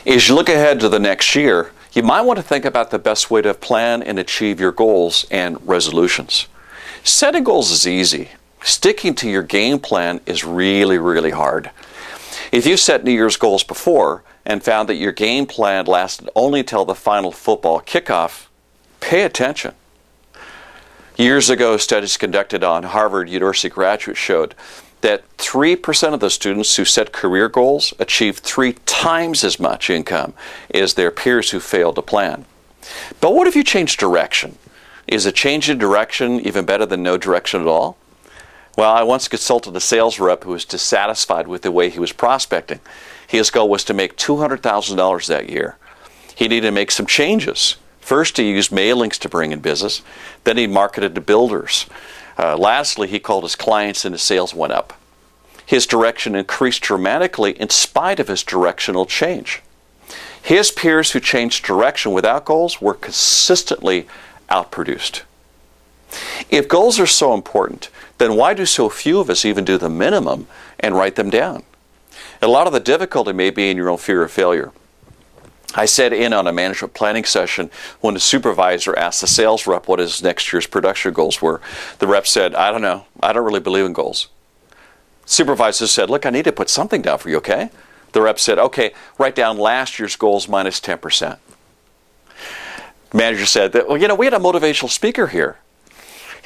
As you look ahead to the next year, you might want to think about the best way to plan and achieve your goals and resolutions. Setting goals is easy. Sticking to your game plan is really, really hard. If you set New Year's goals before and found that your game plan lasted only until the final football kickoff, pay attention. Years ago, studies conducted on Harvard University graduates showed that 3% of the students who set career goals achieved 3 times as much income as their peers who failed to plan. But what if you change direction? Is a change in direction even better than no direction at all? Well, I once consulted a sales rep who was dissatisfied with the way he was prospecting. His goal was to make $200,000 that year. He needed to make some changes. First, he used mailings to bring in business. Then he marketed to builders. Lastly, he called his clients and his sales went up. His direction increased dramatically in spite of his directional change. His peers who changed direction without goals were consistently outproduced. If goals are so important, then why do so few of us even do the minimum and write them down? A lot of the difficulty may be in your own fear of failure. I sat in on a management planning session when the supervisor asked the sales rep what his next year's production goals were. The rep said, I don't know. I don't really believe in goals. Supervisor said, look, I need to put something down for you, okay? The rep said, okay, write down last year's goals minus 10%. Manager said, well, we had a motivational speaker here.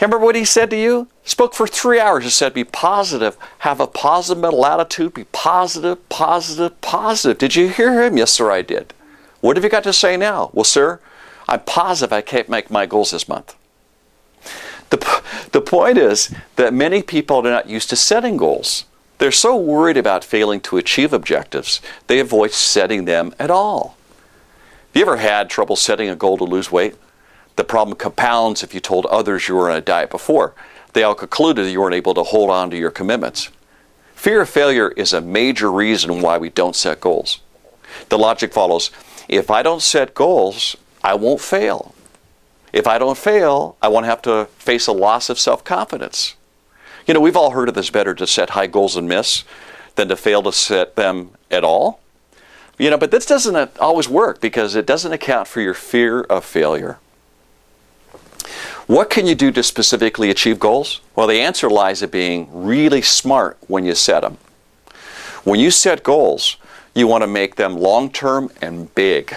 Remember what he said to you? Spoke for 3 hours. He said, be positive, have a positive mental attitude, be positive, positive, positive. Did you hear him? Yes, sir, I did. What have you got to say now? Well, sir, I'm positive I can't make my goals this month. The point is that many people are not used to setting goals. They're so worried about failing to achieve objectives, they avoid setting them at all. Have you ever had trouble setting a goal to lose weight? The problem compounds if you told others you were on a diet before. They all concluded you weren't able to hold on to your commitments. Fear of failure is a major reason why we don't set goals. The logic follows, if I don't set goals, I won't fail. If I don't fail, I won't have to face a loss of self-confidence. We've all heard of this, better to set high goals and miss than to fail to set them at all. But this doesn't always work because it doesn't account for your fear of failure. What can you do to specifically achieve goals? Well, the answer lies in being really smart when you set them. When you set goals, you want to make them long-term and big.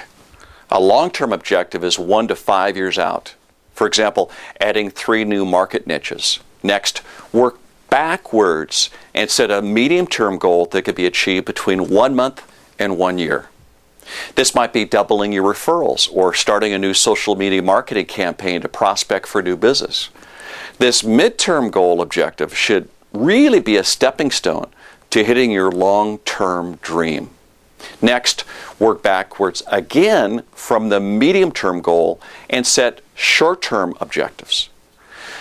A long-term objective is 1 to 5 years out. For example, adding 3 new market niches. Next, work backwards and set a medium-term goal that could be achieved between 1 month and 1 year. This might be doubling your referrals or starting a new social media marketing campaign to prospect for new business. This midterm goal objective should really be a stepping stone to hitting your long-term dream. Next, work backwards again from the medium-term goal and set short-term objectives.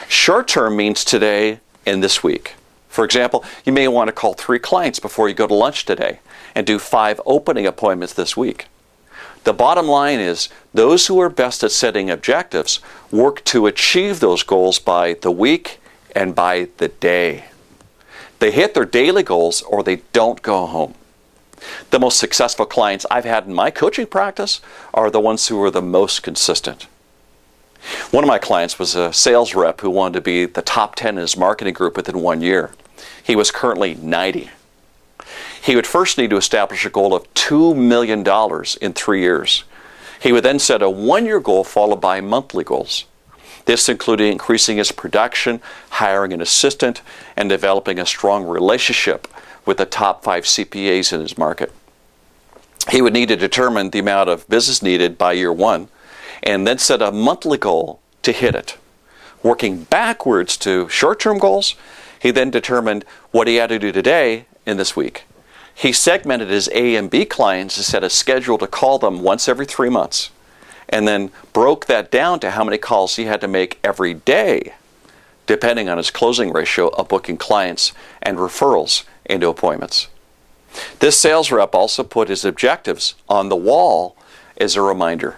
Short-term means today and this week. For example, you may want to call 3 clients before you go to lunch today and do 5 opening appointments this week. The bottom line is those who are best at setting objectives work to achieve those goals by the week and by the day. They hit their daily goals or they don't go home. The most successful clients I've had in my coaching practice are the ones who are the most consistent. One of my clients was a sales rep who wanted to be the top 10 in his marketing group within 1 year. He was currently 90. He would first need to establish a goal of $2 million in 3 years. He would then set a 1-year goal followed by monthly goals. This included increasing his production, hiring an assistant, and developing a strong relationship with the top 5 CPAs in his market. He would need to determine the amount of business needed by year 1 and then set a monthly goal to hit it. Working backwards to short-term goals, he then determined what he had to do today and this week. He segmented his A and B clients and set a schedule to call them once every 3 months, and then broke that down to how many calls he had to make every day, depending on his closing ratio of booking clients and referrals into appointments. This sales rep also put his objectives on the wall as a reminder.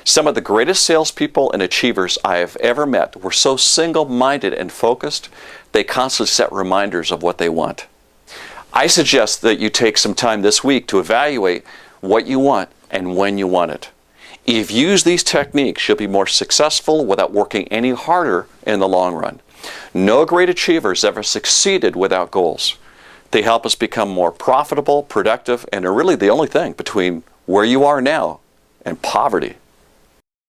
Some of the greatest salespeople and achievers I have ever met were so single-minded and focused, they constantly set reminders of what they want. I suggest that you take some time this week to evaluate what you want and when you want it. If you use these techniques, you'll be more successful without working any harder in the long run. No great achievers ever succeeded without goals. They help us become more profitable, productive, and are really the only thing between where you are now and poverty.